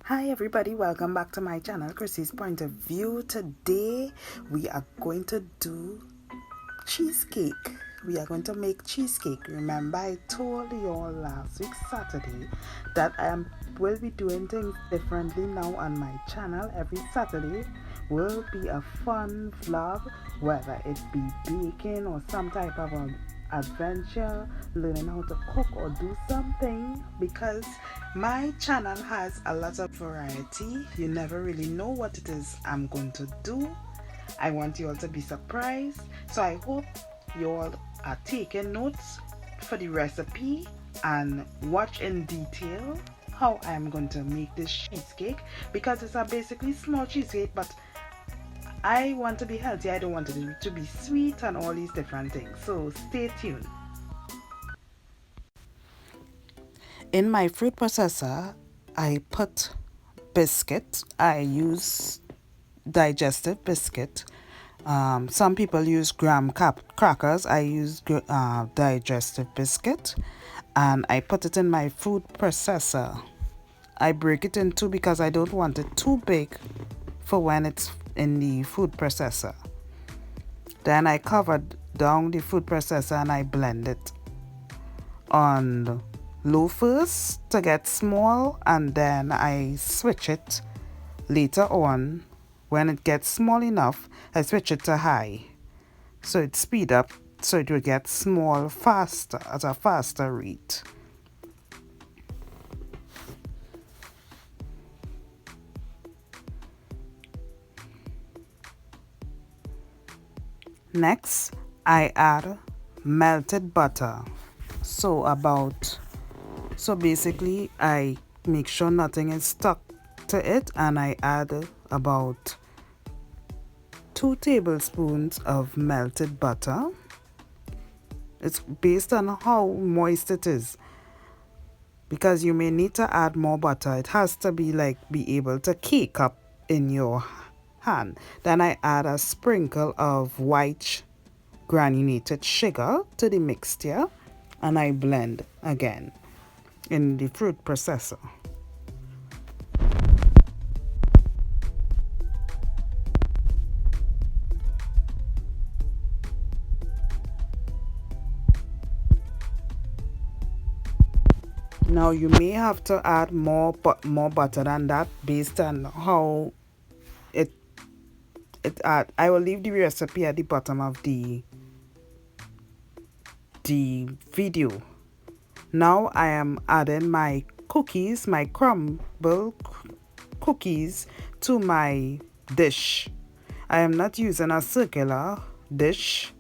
Hi everybody, welcome back to my channel, Chrissy's Point of View. Today we are going to do cheesecake. We are going to make cheesecake. Remember I told you all last week Saturday that will be doing things differently now on my channel. Every Saturday will be a fun vlog, whether it be baking or some type of adventure, learning how to cook or do something, because my channel has a lot of variety. You never really know what it is I'm going to do. I want you all to be surprised, so I hope you all are taking notes for the recipe and watch in detail how I'm going to make this cheesecake, because it's a basically small cheesecake, but I want to be healthy. I don't want it to be sweet and all these different things, so stay tuned. In my fruit processor, I put biscuit. I use digestive biscuit. Some people use graham crackers. I use digestive biscuit, and I put it in my food processor. I break it in two because I don't want it too big for when it's in the food processor. Then I covered down the food processor and I blend it on low first to get small, and then I switch it later on. When it gets small enough, I switch it to high, so it speed up, so it will get small faster, at a faster rate. Next, I add melted butter. So basically I make sure nothing is stuck to it, and I add about 2 tablespoons of melted butter. It's based on how moist it is, because you may need to add more butter. It has to be able to cake up in your hand. Then I add a sprinkle of white granulated sugar to the mixture, and I blend again in the fruit processor. Now you may have to add more butter than that based on how it add. I will leave the recipe at the bottom of the video. Now I am adding my cookies, my crumble cookies, to my dish. I am not using a circular dish,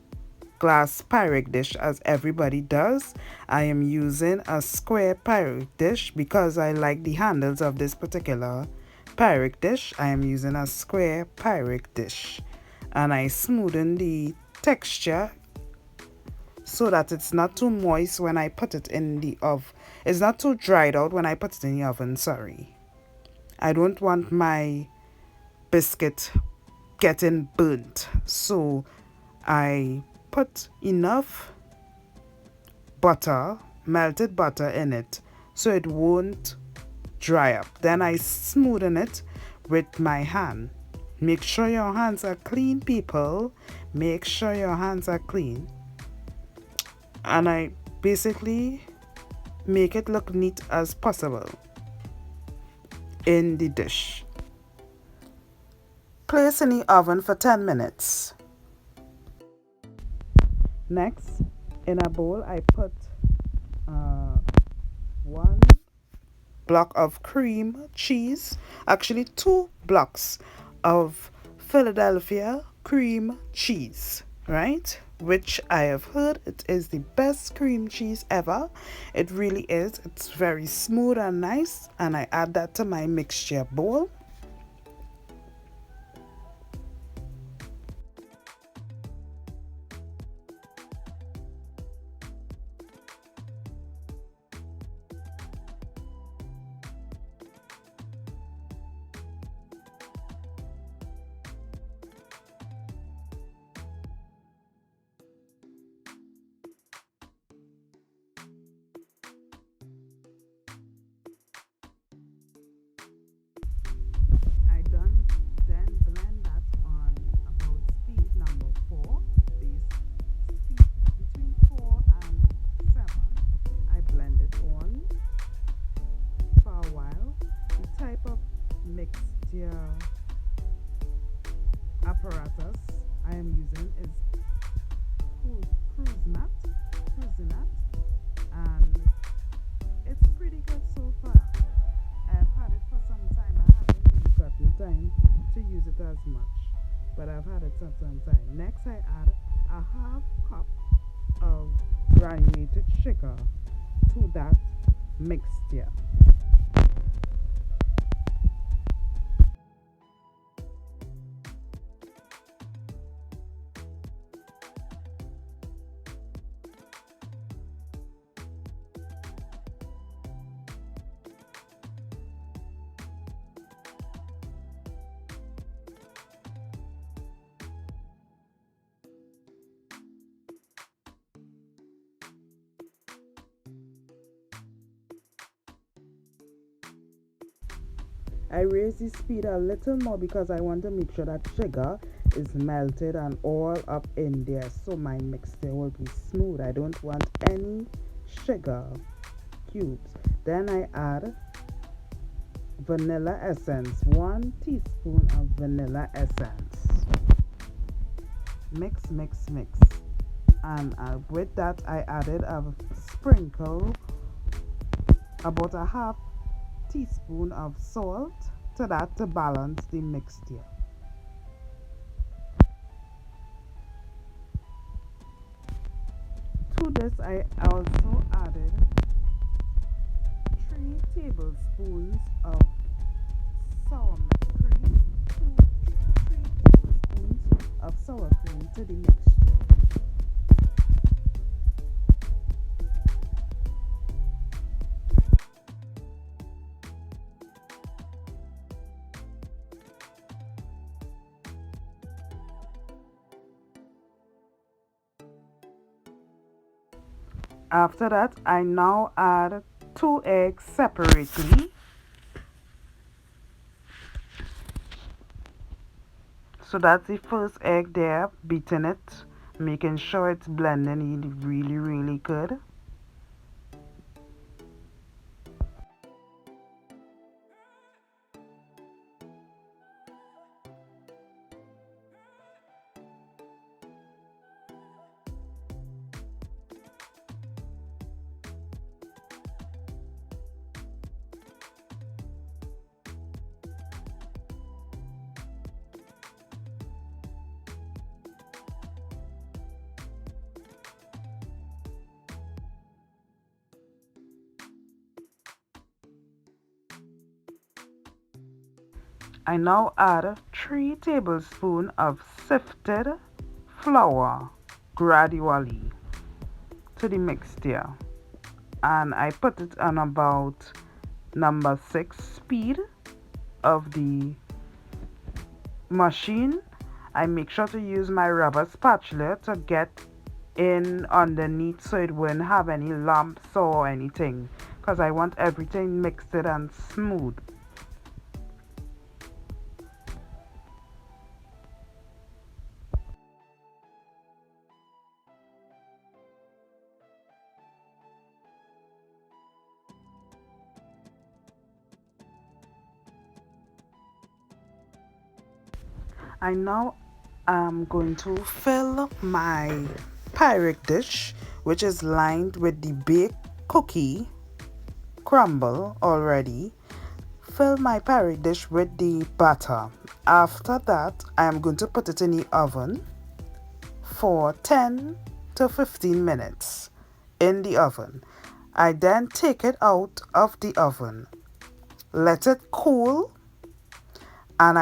glass Pyrex dish as everybody does. I am using a square Pyrex dish because I like the handles of this particular Pyrex dish. I am using a square Pyrex dish, and I smoothen the texture so that it's not too moist when I put it in the oven. It's not too dried out when I put it in the oven, sorry. I don't want my biscuit getting burnt, so I put enough butter, melted butter, in it so it won't dry up. Then I smoothen it with my hand. Make sure your hands are clean, people. Make sure your hands are clean. And I basically make it look neat as possible in the dish. Place in the oven for 10 minutes. Next, in a bowl, I put 1 block of cream cheese, actually 2 blocks of Philadelphia cream cheese, right? Which I have heard it is the best cream cheese ever. It really is. It's very smooth and nice, and I add that to my mixture bowl. mixture apparatus I am using is cruise nut, and it's pretty good so far. I've had it for some time. I haven't really gotten time to use it as much, but I've had it for some time. Next, I add a half cup of granulated sugar to that mixture. I raise the speed a little more because I want to make sure that sugar is melted and all up in there, so my mixture will be smooth. I don't want any sugar cubes. Then I add vanilla essence, 1 teaspoon of vanilla essence. Mix, and with that I added a sprinkle, about a half teaspoon of salt to that to balance the mixture. To this I also added 3 tablespoons of sour cream, 3 tablespoons of sour cream to the mixture. After that, I now add 2 eggs separately. So that's the first egg there, beating it, making sure it's blending in really good. I now add 3 tablespoons of sifted flour gradually to the mixture, and I put it on about number 6 speed of the machine. I make sure to use my rubber spatula to get in underneath so it won't have any lumps or anything, because I want everything mixed and smooth. I now am going to fill my Pyrex dish, which is lined with the baked cookie crumble already. Fill my Pyrex dish with the batter. After that, I am going to put it in the oven for 10 to 15 minutes in the oven. I then take it out of the oven, let it cool, and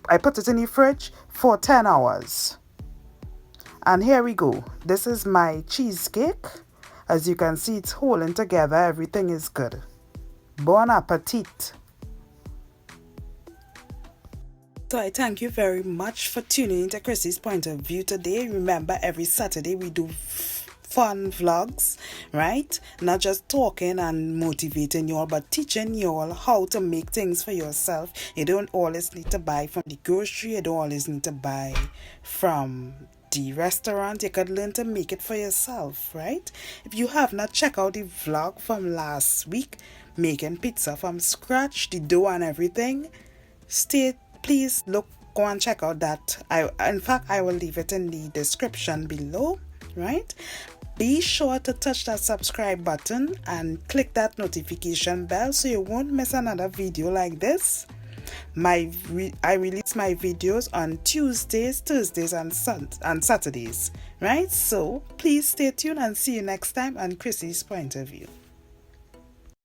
I put it in the fridge for 10 hours. And here we go. This is my cheesecake. As you can see, it's holding together. Everything is good. Bon appetit. So I thank you very much for tuning into Chrissy's Point of View today. Remember, every Saturday we do fun vlogs, right? Not just talking and motivating you all, but teaching you all how to make things for yourself. You don't always need to buy from the grocery. You don't always need to buy from the restaurant. You could learn to make it for yourself, right? If you have not checked out the vlog from last week, making pizza from scratch, the dough and everything, please go and check out that. In fact, I will leave it in the description below, right? Be sure to touch that subscribe button and click that notification bell so you won't miss another video like this. I release my videos on Tuesdays, Thursdays, and Saturdays, right? So please stay tuned and see you next time on Chrissy's Point of View.